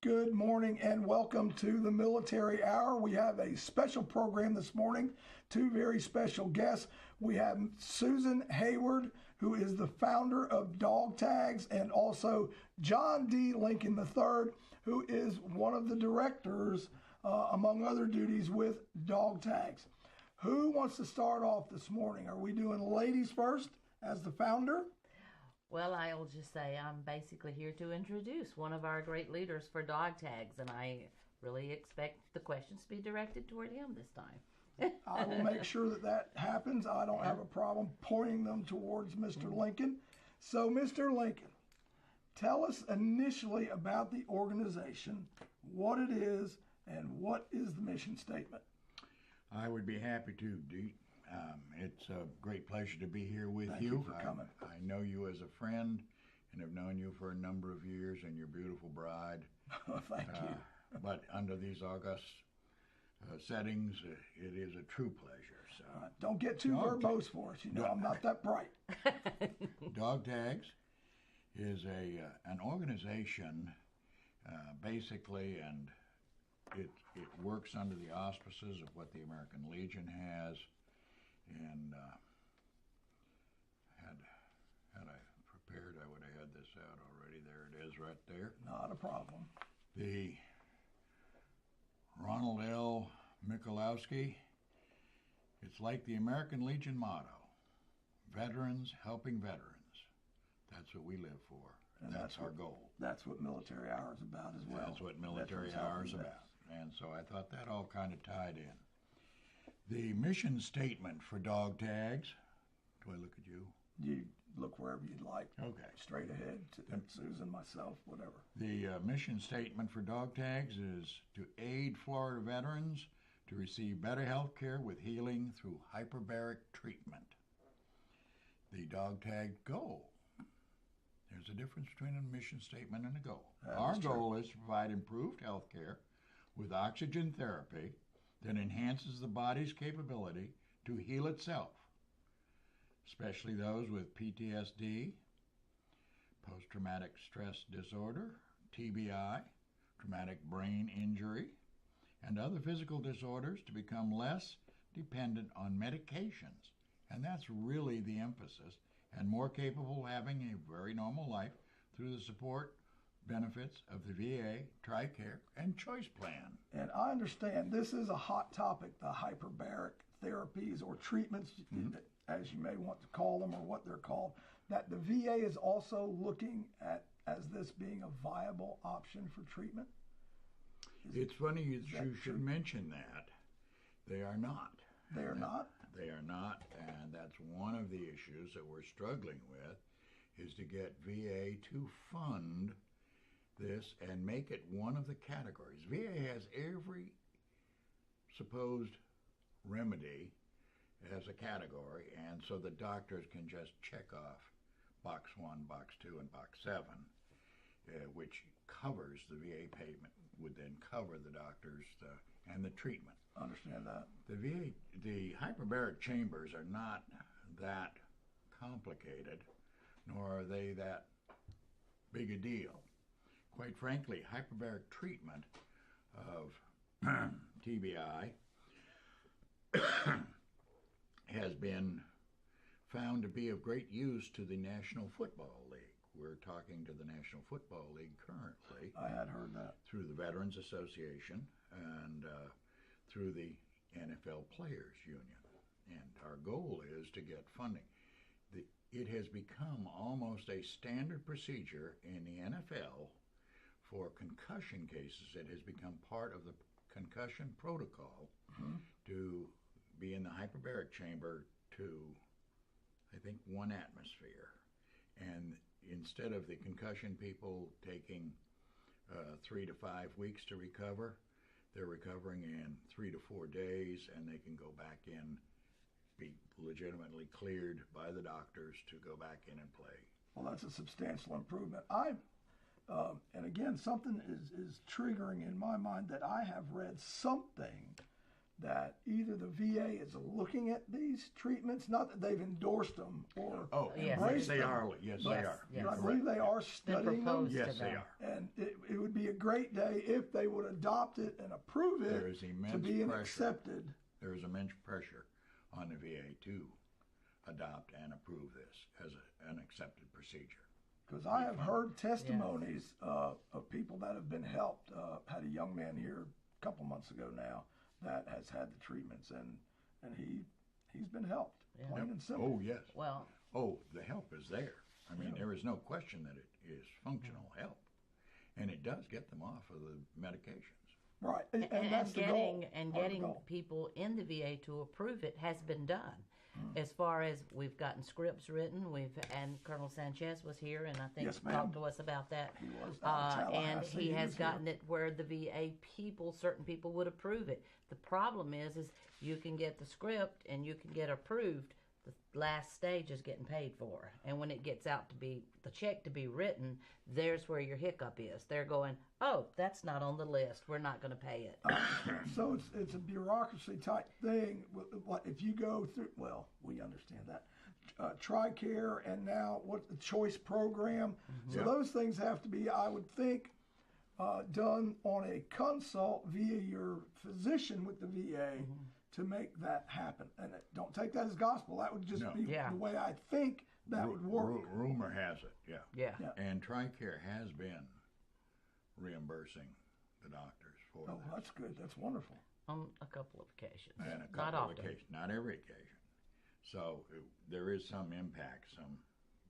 Good morning and welcome to the Military Hour. We have a special program this morning, two very special guests. We have Susan Hayward, who is the founder of Dogtagss, and also John D. Lincoln III, who is one of the directors, among other duties, with Dogtagss. Who wants to start off this morning? Are we doing ladies first as the founder? Well, I'll just say I'm basically here to introduce one of our great leaders for Dogtagss, and I really expect the questions to be directed toward him this time. I will make sure that happens. I don't have a problem pointing them towards Mr. Lincoln. So, Mr. Lincoln, tell us initially about the organization, what it is, and what is the mission statement. I would be happy to, Dee. It's a great pleasure to be here with Thank you. you for coming. I know you as a friend and have known you for a number of years, and your beautiful bride. Thank you. But under these august settings, it is a true pleasure. So, Don't get too verbose for us. You know, I'm not that bright. Dogtagss is an organization, basically, and it works under the auspices of what the American Legion has. And had I prepared, I would have had this out already. There it is right there. Not a problem. The Ronald L. Mikulowski, it's like the American Legion motto, veterans helping veterans. That's what we live for. And that's our goal. That's what Military Hour is about as well. That's what Military Hour is about. And so I thought that all kind of tied in. The mission statement for Dogtagss, do I look at you? You look wherever you'd like. Okay. Straight ahead, to Susan, myself, whatever. The mission statement for Dogtagss is to aid Florida veterans to receive better health care with healing through hyperbaric treatment. The Dogtagss goal. There's a difference between a mission statement and a goal. Our goal is to provide improved health care with oxygen therapy that enhances the body's capability to heal itself, especially those with PTSD, post-traumatic stress disorder, TBI, traumatic brain injury, and other physical disorders, to become less dependent on medications. And that's really the emphasis, and more capable of having a very normal life through the support benefits of the VA, TRICARE, and Choice Plan. And I understand this is a hot topic, the hyperbaric therapies or treatments, as you may want to call them, or what they're called, that the VA is also looking at as this being a viable option for treatment? It's funny you should mention that. They are not. They are not? They are not, and that's one of the issues that we're struggling with, is to get VA to fund this and make it one of the categories. VA has every supposed remedy as a category, and so the doctors can just check off box 1, box 2, and box 7, which covers the VA payment, would then cover the doctors and the treatment. Understand that. The hyperbaric chambers are not that complicated, nor are they that big a deal. Quite frankly, hyperbaric treatment of TBI has been found to be of great use to the National Football League. We're talking to the National Football League currently. I had heard that. Through the Veterans Association and through the NFL Players Union. And our goal is to get funding. It has become almost a standard procedure in the NFL for concussion cases. It has become part of the concussion protocol to be in the hyperbaric chamber to, I think, 1 atmosphere. And instead of the concussion people taking 3 to 5 weeks to recover, they're recovering in 3 to 4 days, and they can go back in, be legitimately cleared by the doctors to go back in and play. Well, that's a substantial improvement. And again, something is triggering in my mind that I have read something that either the VA is looking at these treatments, not that they've endorsed them or embraced them. Yes, they are. But I believe they are studying them. Yes, they are. And it would be be a great day if they would adopt it and approve it There is immense to be pressure. accepted. There is immense pressure on the VA to adopt and approve this as an accepted procedure. Because I have heard testimonies of people that have been helped. Had a young man here a couple months ago now that has had the treatments, and he's been helped, plain and simple. Oh, yes. Well, The help is there. I mean, there is no question that it is functional help. And it does get them off of the medications. Right, and that's the goal. And Part of the getting goal. people in the VA to approve it has been done. As far as we've gotten scripts written, and Colonel Sanchez was here, and I think Yes, ma'am. talked to us about that. He was out in And Tallahassee. he has was here. gotten it where the VA people, certain people would approve it. The problem is you can get the script and you can get approved. The last stage is getting paid for, and when it gets out to be the check to be written, there's where your hiccup is. They're going, "Oh, that's not on the list. We're not going to pay it." So it's a bureaucracy type thing. If you go through, well, we understand that. TRICARE and now what the choice program. So those things have to be, I would think, done on a consult via your physician with the VA to make that happen. And don't take that as gospel. That would just be the way I think that would work. Rumor has it, Yeah. And TRICARE has been reimbursing the doctors for Oh, this. that's good. That's wonderful. On a couple of occasions. And a Not couple of often. occasions, not every occasion. So there is some impact, some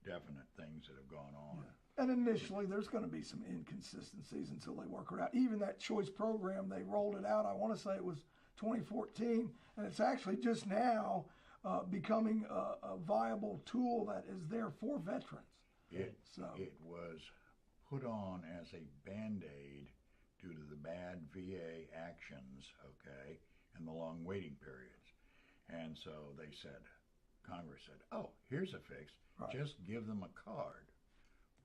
definite things that have gone on. And initially, there's going to be some inconsistencies until they work it out. Even that choice program, they rolled it out, I want to say it was 2014, and it's actually just now becoming a viable tool that is there for veterans. It was put on as a Band-Aid due to the bad VA actions, okay, and the long waiting periods. And so they said, Congress said, oh, here's a fix. Right. Just give them a card.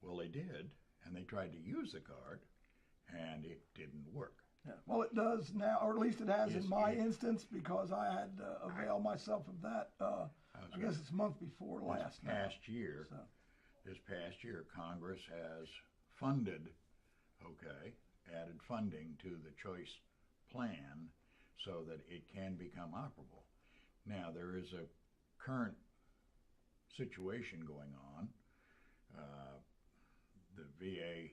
Well, they did, and they tried to use the card, and it didn't work. Yeah. Well, it does now, or at least it has Yes, in my it- instance, because I had availed myself of that. I guess it's a month before last. now. So. This past year, Congress has funded, added funding to the choice plan so that it can become operable. Now, there is a current situation going on. The VA,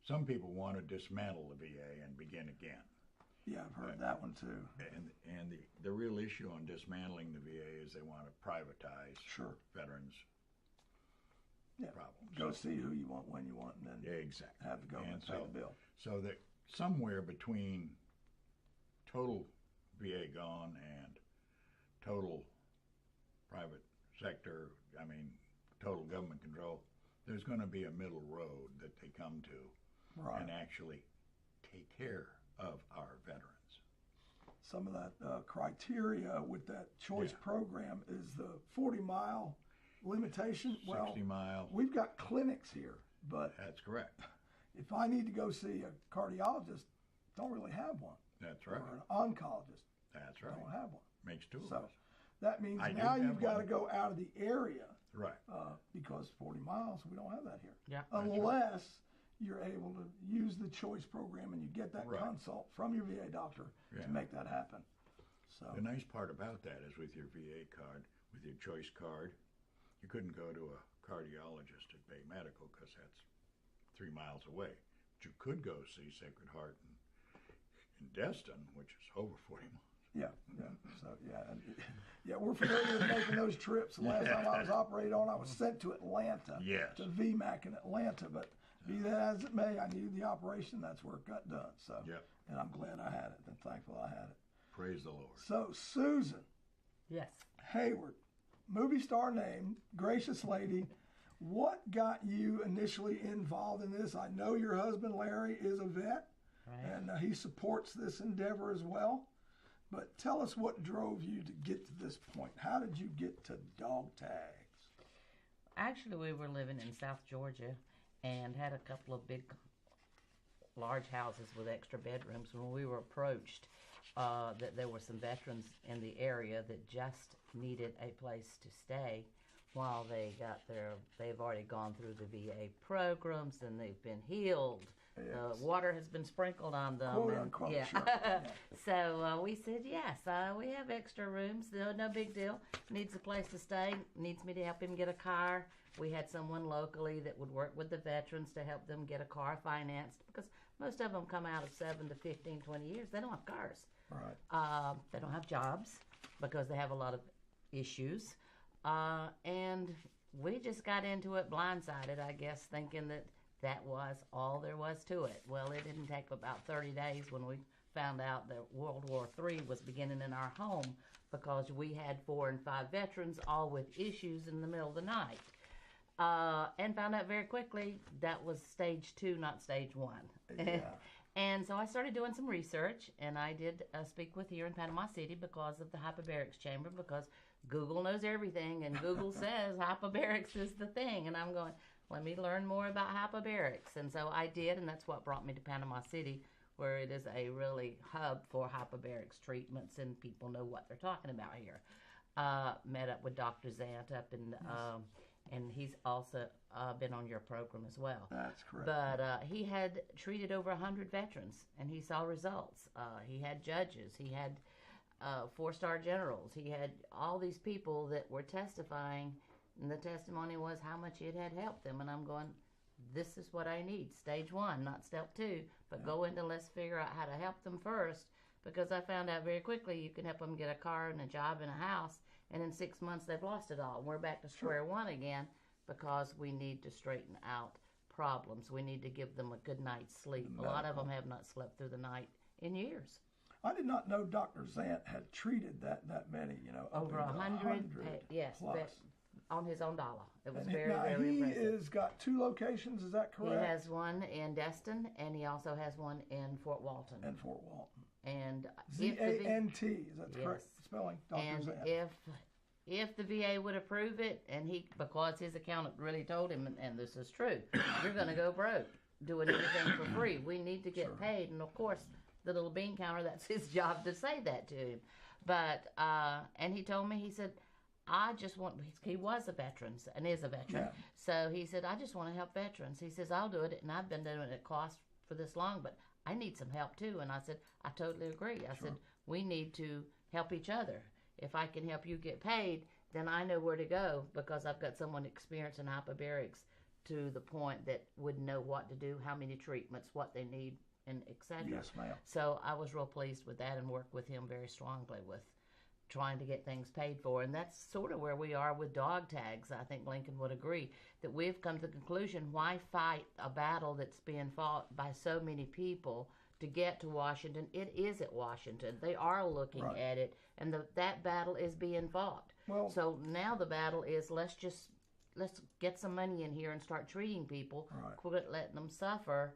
some people want to dismantle the VA and begin again. Yeah, I've heard that one too. And the real issue on dismantling the VA is they want to privatize veterans' problems. Go see who you want, when you want, and then Exactly. have the government pay the bill. So that somewhere between total VA gone and total private sector, total government control, there's going to be a middle road that they come to and actually take care of our veterans. Some of that criteria with that choice program is the 40-mile limitation. 60 miles. We've got clinics here, but That's correct. if I need to go see a cardiologist, don't really have one. That's right. Or an oncologist, That's right. don't have one. Makes two of So us. that means I do now have you've got to one. go out of the area Right. because 40 miles, we don't have that here. Yeah. Unless you're able to use the choice program and you get that Right. consult from your VA doctor Yeah. to make that happen. So The nice part about that is with your VA card, with your choice card, you couldn't go to a cardiologist at Bay Medical because that's 3 miles away. But you could go see Sacred Heart in Destin, which is over 40 miles. We're familiar with making those trips. The last time I was operated on, I was sent to Atlanta, Yes. to VMAC in Atlanta. But be that as it may, I needed the operation. That's where it got done. So, Yep. and I'm glad I had it. And thankful I had it. Praise the Lord. So, Susan Yes. Hayward, movie star name, gracious lady. What got you initially involved in this? I know your husband Larry is a vet, Right. and he supports this endeavor as well. But tell us what drove you to get to this point. How did you get to Dogtagss? Actually, we were living in South Georgia and had a couple of big, large houses with extra bedrooms. When we were approached that there were some veterans in the area that just needed a place to stay while they got they've already gone through the VA programs and they've been healed. Yes. Water has been sprinkled on them. Quote and- unquote, yeah. sure. Yeah. So we said, yes, we have extra rooms. No big deal. Needs a place to stay. Needs me to help him get a car. We had someone locally that would work with the veterans to help them get a car financed, because most of them come out of 7 to 15, 20 years. They don't have cars. Right. They don't have jobs because they have a lot of issues. And we just got into it blindsided, I guess, thinking that was all there was to it. Well, it didn't take about 30 days when we found out that World War III was beginning in our home, because we had 4 and 5 veterans all with issues in the middle of the night. And found out very quickly that was stage 2, not stage 1. Yeah. And so I started doing some research, and I did speak with here in Panama City because of the hyperbarics chamber, because Google knows everything, and Google says hyperbarics is the thing. And I'm going, let me learn more about hyperbarics. And so I did, and that's what brought me to Panama City, where it is a really hub for hyperbarics treatments, and people know what they're talking about here. Met up with Dr. Zant up in... and he's also been on your program as well. That's correct. But he had treated over 100 veterans, and he saw results. He had judges. He had 4-star generals. He had all these people that were testifying, and the testimony was how much it had helped them. And I'm going, this is what I need. Stage 1, not step 2, but go into let's figure out how to help them first, because I found out very quickly you can help them get a car and a job and a house, and in 6 months they've lost it all. And we're back to square one again, because we need to straighten out problems. We need to give them a good night's sleep. A lot of them have not slept through the night in years. I did not know Dr. Zant had treated that many, Over 100, yes, plus. on his own dollar. It was And very, now very he impressive. has got 2 locations, is that correct? He has one in Destin, and he also has one in Fort Walton. And Fort Walton. And Z-A-N-T, is that the correct Yes. spelling? Dr. And Zant. if the VA would approve it, and because his accountant really told him, and this is true, you're going to go broke doing everything for free. We need to get paid. And of course, the little bean counter, that's his job to say that to him. But, and he told me, he said, I just want, he was a veteran and is a veteran. Yeah. So he said, I just want to help veterans. He says, I'll do it. And I've been doing it at cost for this long, but I need some help too. And I said, I totally agree. I said, we need to help each other. If I can help you get paid, then I know where to go, because I've got someone experienced in hyperbarics to the point that would know what to do, how many treatments, what they need, and etc. Yes, ma'am. So I was real pleased with that, and worked with him very strongly with trying to get things paid for. And that's sort of where we are with Dogtagss. I think Lincoln would agree that we've come to the conclusion, why fight a battle that's being fought by so many people to get to Washington? It is at Washington. They are looking at it, and that battle is being fought. Well, so now the battle is, let's get some money in here and start treating people. Quit letting them suffer.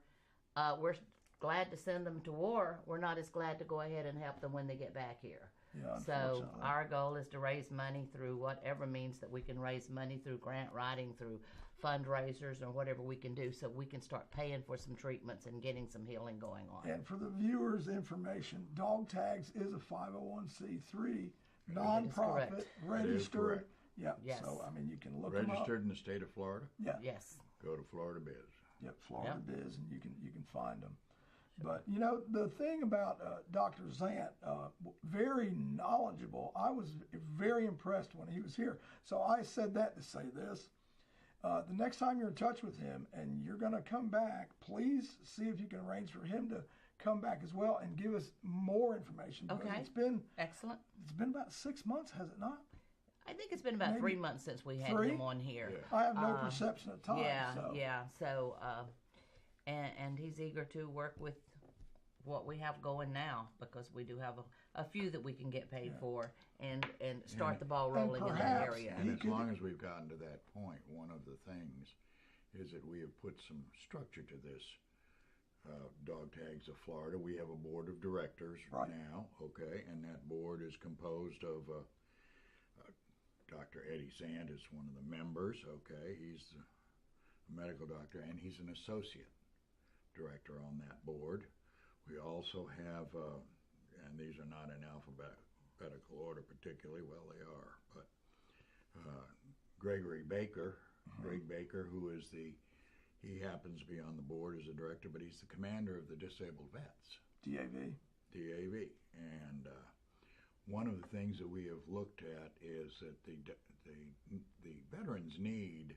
We're glad to send them to war. We're not as glad to go ahead and help them when they get back here. Yeah, so our goal is to raise money through whatever means that we can raise money, through grant writing, through fundraisers, or whatever we can do, so we can start paying for some treatments and getting some healing going on. And for the viewers' information, Dogtagss is a 501c3 nonprofit, registered. Yeah. Yes. So I mean, you can look them up. Registered in the state of Florida. Yeah. Yes. Go to Florida Biz. Yep, Florida Biz, and you can find them. But the thing about Dr. Zant, very knowledgeable. I was very impressed when he was here. So I said that to say this: the next time you're in touch with him and you're going to come back, please see if you can arrange for him to come back as well and give us more information. Okay. It's been excellent. It's been about 6 months, has it not? I think it's been about 3 months since we had him on here. Yeah. I have no perception of time. Yeah. So, and he's eager to work with what we have going now, because we do have a few that we can get paid for and start the ball rolling in that area. And as long as we've gotten to that point, one of the things is that we have put some structure to this Dogtagss of Florida. We have a board of directors now, okay, and that board is composed of Dr. Eddie Zant is one of the members, okay. He's the medical doctor, and he's an associate director on that board. We also have, and these are not in alphabetical order particularly, well they are, but Gregory Baker, Greg Baker, who is He happens to be on the board as a director, but he's the commander of the Disabled Vets. DAV. DAV. And one of the things that we have looked at is that the veterans need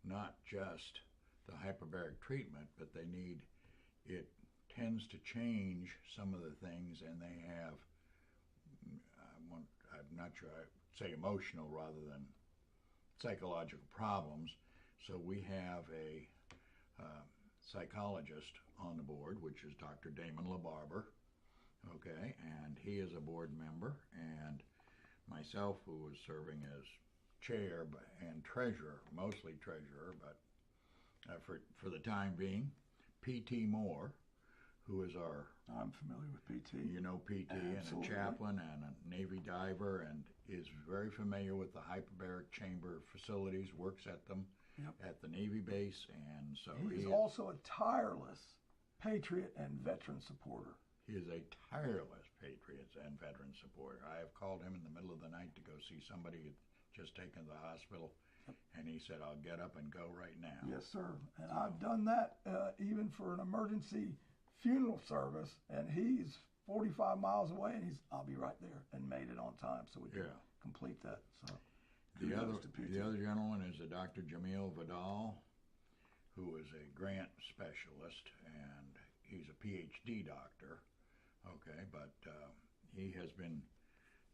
not just the hyperbaric treatment, but they need, it tends to change some of the things, and they have, I'm not sure, I'd say emotional rather than psychological problems. So we have a psychologist on the board, which is Dr. Damon LaBarber, okay, and he is a board member, and myself, who was serving as chair and treasurer, mostly treasurer, but for the time being, P.T. Moore, who is our... I'm familiar with P.T. You know P.T. Absolutely. And a chaplain and a Navy diver, and is very familiar with the hyperbaric chamber facilities, works at them at the Navy base, and so he's also a tireless patriot and veteran supporter. He is a tireless patriot and veteran supporter. I have called him in the middle of the night to go see somebody who'd just taken to the hospital, and he said, "I'll get up and go right now." Yes, sir. And I've done that even for an emergency funeral service, and he's 45 miles away, and I'll be right there, and made it on time so we can complete that. So the other gentleman is a Dr. Jamil Vidal, who is a grant specialist, and he's a PhD doctor. Okay, but he has been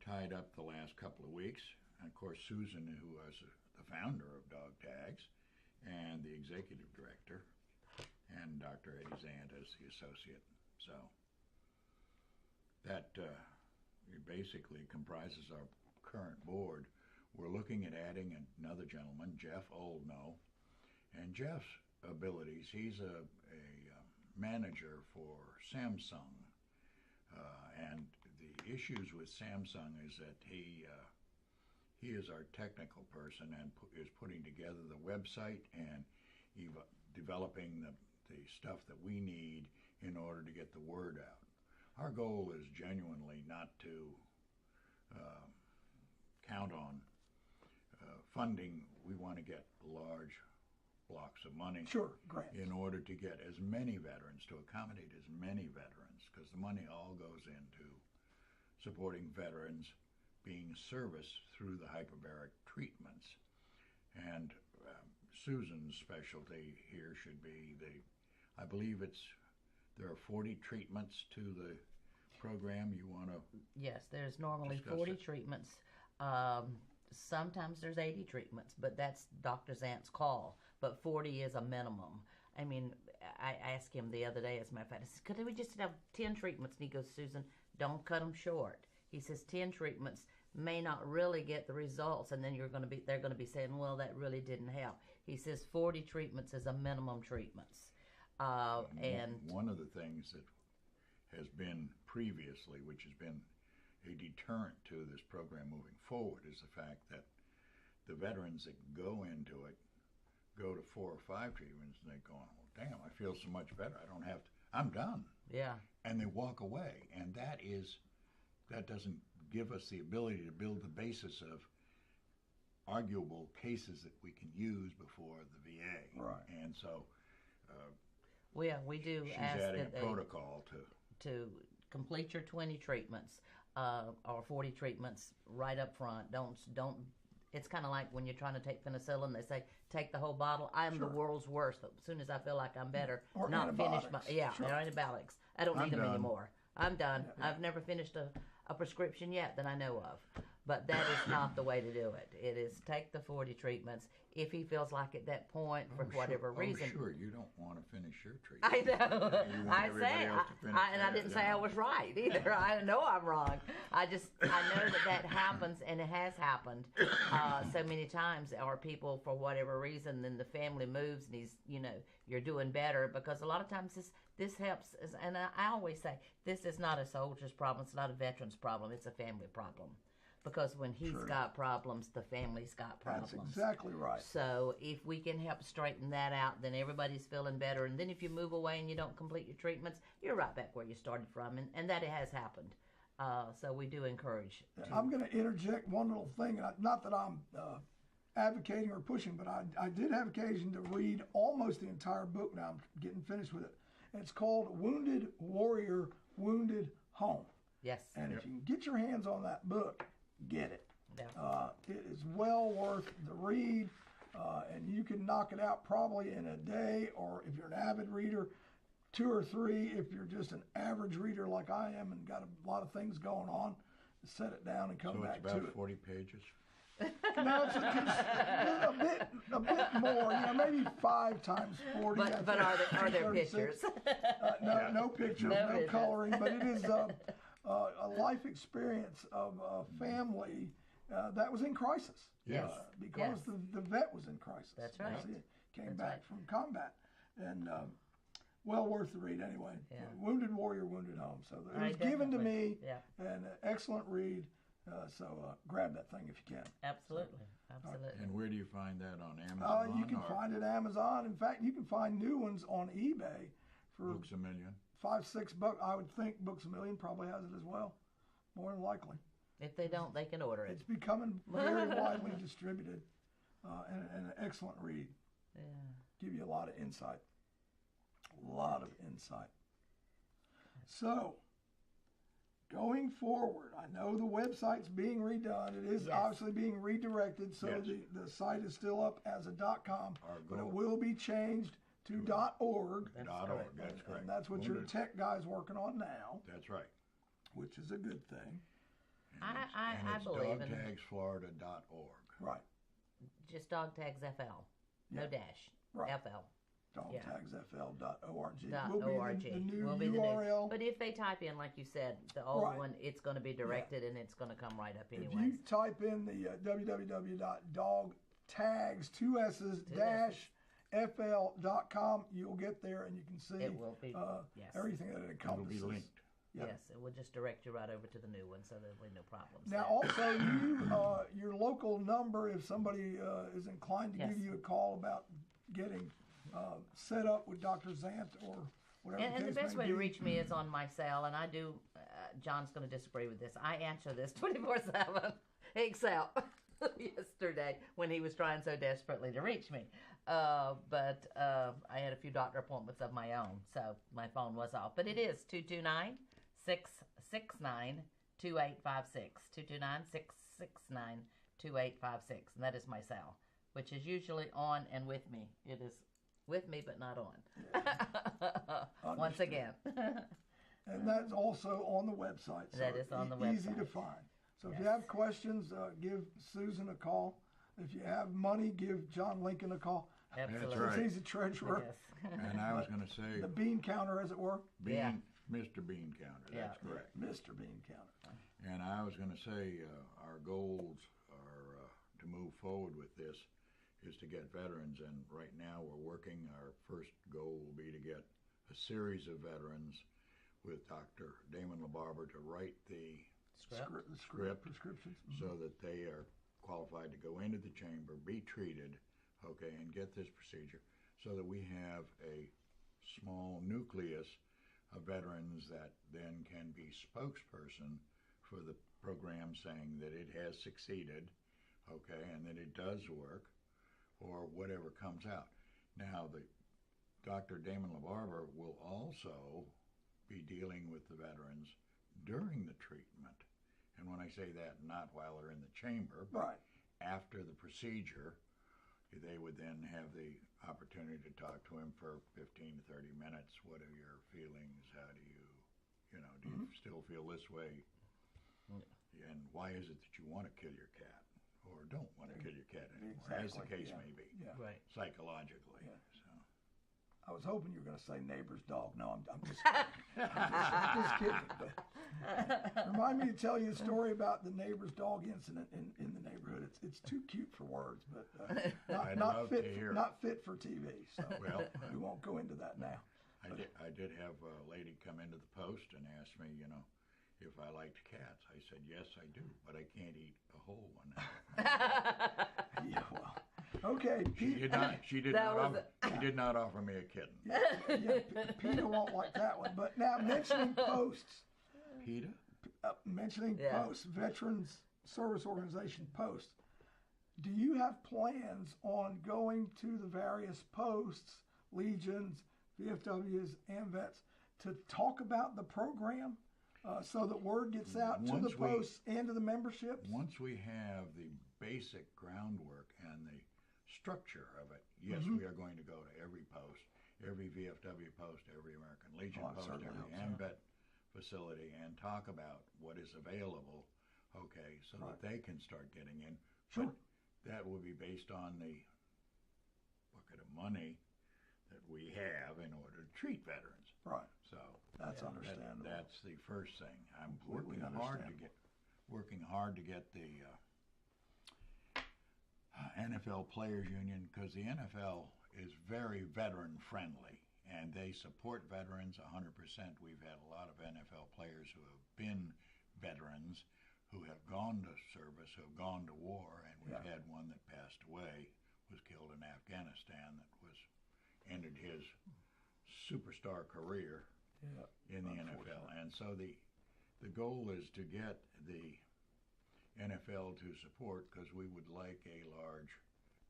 tied up the last couple of weeks. And of course, Susan, who was the founder of Dogtagss and the executive director, and Dr. Eddie Zant as the associate. So that basically comprises our current board. We're looking at adding another gentleman, Jeff Oldknow. And Jeff's abilities, he's a manager for Samsung. And the issues with Samsung is that he is our technical person and is putting together the website and developing the stuff that we need in order to get the word out. Our goal is genuinely not to count on funding. We want to get large blocks of money in order to get as many veterans, to accommodate as many veterans, because the money all goes into supporting veterans being serviced through the hyperbaric treatments. And Susan's specialty here should be I believe there are 40 treatments to the program. You want to... Yes, there's normally 40 treatments. Sometimes there's 80 treatments, but that's Dr. Zant's call. But 40 is a minimum. I mean, I asked him the other day, as a matter of fact, I said, could we just have 10 treatments? And he goes, Susan, don't cut them short. He says 10 treatments may not really get the results, and then they're going to be saying, well, that really didn't help. He says 40 treatments is a minimum treatments. And one of the things that has been previously, which has been a deterrent to this program moving forward, is the fact that the veterans that go into it go to 4 or 5 treatments and they go, oh, damn, I feel so much better. I don't have to, I'm done. Yeah. And they walk away. And that doesn't give us the ability to build the basis of arguable cases that we can use before the VA. Right. And so we do she's ask adding that a protocol to complete your 20 treatments or 40 treatments right up front. Don't. It's kind of like when you're trying to take penicillin. They say take the whole bottle. I'm the world's worst. As soon as I feel like I'm better, or not finish my Sure. antibiotics. I don't need them anymore. I'm done. Yeah. I've never finished a prescription yet that I know of. But that is not the way to do it. It is take the 40 treatments. If he feels like at that point, for whatever reason. Oh, sure. You don't want to finish your treatment. I know. You want everybody else to finish and I didn't say I was right either. I know I'm wrong. I know that happens, and it has happened so many times. Or people, for whatever reason, then the family moves, and you're doing better, because a lot of times this helps. And I always say this is not a soldier's problem. It's not a veteran's problem. It's a family problem. Because when he's got problems, the family's got problems. That's exactly right. So if we can help straighten that out, then everybody's feeling better. And then if you move away and you don't complete your treatments, you're right back where you started from. And that has happened. So we do encourage. I'm going to interject one little thing. Not that I'm advocating or pushing, but I did have occasion to read almost the entire book. Now I'm getting finished with it. And it's called Wounded Warrior, Wounded Home. Yes. And if you can get your hands on that book, get it. Yeah. It is well worth the read, and you can knock it out probably in a day, or if you're an avid reader, 2 or 3. If you're just an average reader like I am and got a lot of things going on, set it down and come back to it. So it's about 40 pages? No, it's a bit more, maybe 5 times 40. But are there pictures? No pictures, no coloring, but it is a life experience of a family that was in crisis. Yes. Because the vet was in crisis. That's right. Came back from combat. And well worth the read anyway. Yeah. Wounded Warrior, Wounded Home. So it was definitely. given to me, Yeah. and an excellent read. So grab that thing if you can. Absolutely. And where do you find that on Amazon? You can find it at Amazon. In fact, you can find new ones on eBay for Books A Million. $5-6. I would think Books A Million probably has it as well, more than likely. If they don't, they can order it. It's becoming very widely distributed, and an excellent read. Yeah. Give you a lot of insight. So, going forward, I know the website's being redone. It is obviously being redirected, so the site is still up as a .com, but it will be changed to .org. That's correct. And that's what your tech guy's working on now. That's right. Which is a good thing. I believe in dogtaggsflorida.org. Right. just Dogtagss FL, no dash, Right. FL. Dogtaggsfl.org. Will be the new URL. But if they type in, like you said, the old one, it's going to be directed and it's going to come right up anyway. If you type in the www.dogtaggs-fl.com, you'll get there and you can see it will be, everything that it encompasses. It'll be linked. Yep. Yes, it will just direct you right over to the new one, so there'll be no problems. Now, also, your local number, if somebody is inclined to give you a call about getting set up with Dr. Zant or whatever. And the best way to reach me is on my cell, and I do. John's going to disagree with this. I answer this 24/7, except yesterday when he was trying so desperately to reach me. But I had a few doctor appointments of my own, so my phone was off. But it is 229-669-2856. 229-669-2856, and that is my cell, which is usually on and with me. It is with me, but not on. Once again. And that's also on the website. So that is on the website. Easy to find. So if you have questions, give Susan a call. If you have money, give John Lincoln a call. Absolutely. That's right. He's the treasurer. Yes. And I was going to say, The bean counter, as it were. Mr. Bean Counter. That's correct. Mr. Bean counter. And I was going to say, our goals are to move forward with this is to get veterans, and right now we're working. Our first goal will be to get a series of veterans with Dr. Damon LaBarber to write the script prescriptions, so that they are qualified to go into the chamber, be treated, and get this procedure, so that we have a small nucleus of veterans that then can be spokesperson for the program, saying that it has succeeded, and that it does work, or whatever comes out. Now, the Dr. Damon LaBarber will also be dealing with the veterans during the treatment. And when I say that, not while they're in the chamber, but after the procedure, they would then have the opportunity to talk to him for 15 to 30 minutes. What are your feelings? How do you, do you still feel this way? And why is it that you want to kill your cat or don't want to kill your cat anymore, as the case may be, psychologically. Yeah. So. I was hoping you were going to say neighbor's dog. No, I'm just kidding. I'm just kidding. But remind me to tell you a story about the neighbor's dog incident in the neighborhood. It's too cute for words, but not fit for TV. So we won't go into that now. I did have a lady come into the post and ask me, if I liked cats. I said, yes, I do, but I can't eat a whole one. Yeah, well. Okay, She did not offer me a kitten. Peter won't like that one. But now mentioning posts. Peter? Mentioning posts, Veterans Service Organization posts. Do you have plans on going to the various posts, legions, VFWs, and vets to talk about the program so that word gets out to the posts and to the memberships? Once we have the basic groundwork and the structure of it, yes, we are going to go to every post, every VFW post, every American Legion post, every AMVET facility, and talk about what is available, okay, so that they can start getting in. Sure. But that will be based on the bucket of money that we have in order to treat veterans. Right. So that's understandable. That's the first thing. I'm Completely working hard to get the NFL Players Union, because the NFL is very veteran friendly and they support veterans 100%. We've had a lot of NFL players who have been veterans, who have gone to service, who have gone to war, and we've had one that passed away, was killed in Afghanistan, that ended his superstar career in the NFL. And so the goal is to get the NFL to support, because we would like a large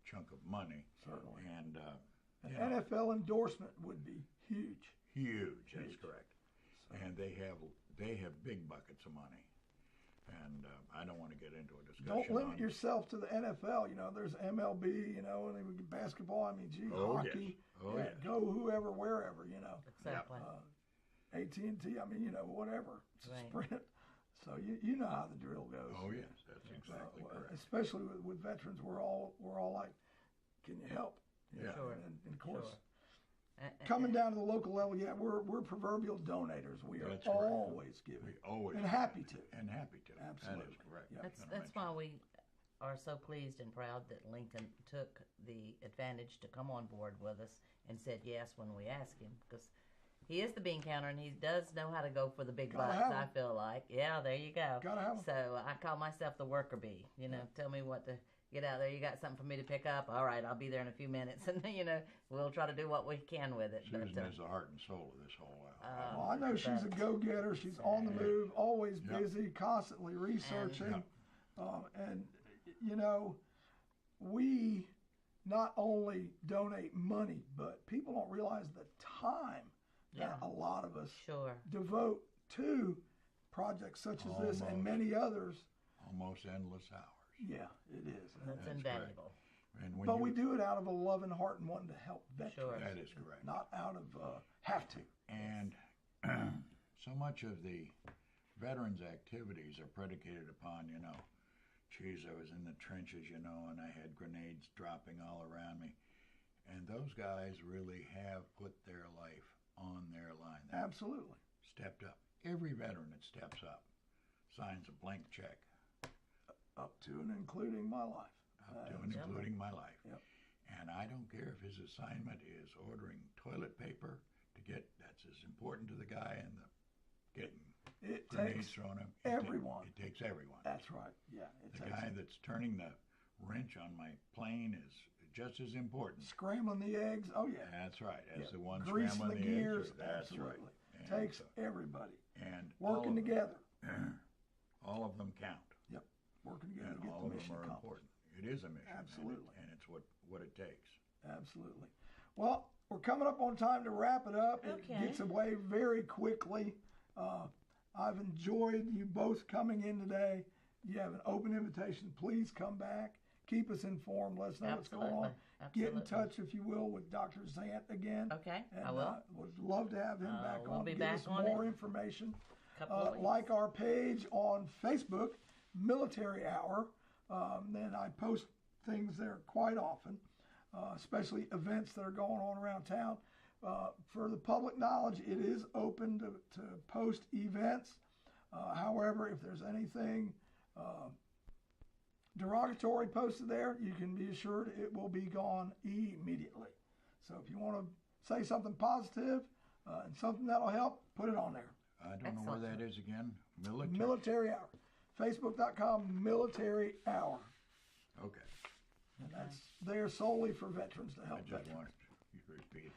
chunk of money. Certainly. And an NFL endorsement would be huge. Huge, that's correct. So. And they have big buckets of money. And I don't want to get into a discussion. Don't limit yourself to the NFL. You know, there's MLB, you know, and basketball. I mean, hockey. Yes. Oh, yes. Go whoever, wherever, you know. Exactly. AT&T, I mean, you know, whatever. It's a sprint. So you know how the drill goes. Oh, yes, that's exactly correct. Especially with veterans, we're all like, can you help? Yeah. Sure. And of course, coming down to the local level, we're proverbial donators. We are always giving. We always and happy to. And happy to. Absolutely. That is correct. Yep. That's why we are so pleased and proud that Lincoln took the advantage to come on board with us and said yes when we asked him, because he is the bean counter and he does know how to go for the big bucks, I feel like. Yeah, there you go. Gotta have 'em. So I call myself the worker bee. You know, tell me what to get out there. You got something for me to pick up? All right, I'll be there in a few minutes. And, you know, we'll try to do what we can with it. Susan is the heart and soul of this whole well, I know she's a go-getter. She's on the move, always busy, constantly researching. And, you know, we not only donate money, but people don't realize the time that a lot of us devote to projects such as this and many others. Almost endless hours. Yeah, it is. That's invaluable. But we do it out of a loving heart and wanting to help veterans. Sure. That is correct. Not out of have to. And so much of the veterans' activities are predicated upon, you know, geez, I was in the trenches, you know, and I had grenades dropping all around me. And those guys really have put their life on their line. They Absolutely. Stepped up. Every veteran that steps up signs a blank check. Up to and including my life. Up to and including my life. Yep. And I don't care if his assignment is ordering toilet paper to get, that's as important to the guy and the getting grenades thrown him. Everyone. It takes everyone. That's right. Yeah. The guy that's turning the wrench on my plane is just as important. Scrambling the eggs. Oh, yeah. That's right. As the one greasing scrambling the gears. eggs. That's Absolutely. right. Takes everybody. And working together. All of them count. Yep. Working together And to get all the of mission them are accomplished. important. It is a mission. Absolutely. And it's what it takes. Absolutely. Well, we're coming up on time to wrap it up. It gets away very quickly. I've enjoyed you both coming in today. You have an open invitation. Please come back. Keep us informed. Let us know what's going on. Get in touch, if you will, with Dr. Zant again. Okay, and, I will. Would love to have him back we'll on be to give back us on more it. information. Couple like our page on Facebook, Military Hour. Then I post things there quite often, especially events that are going on around town. For the public knowledge, it is open to post events. However, if there's anything derogatory posted there, you can be assured it will be gone immediately. So if you want to say something positive and something that'll help, put it on there. I don't know where that is again. Military Hour. Facebook.com Military Hour. Okay. And that's there solely for veterans to help I just veterans. want you to repeat it.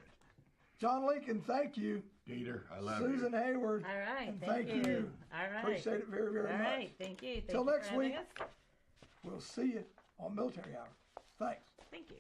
John Lincoln, thank you. Dieter, I love you. Susan Hayward. All right. And thank you. All right. Appreciate it very, very much. All right. Thank you. Till next week. Us. We'll see you. on Military Hour. Thanks. Thank you.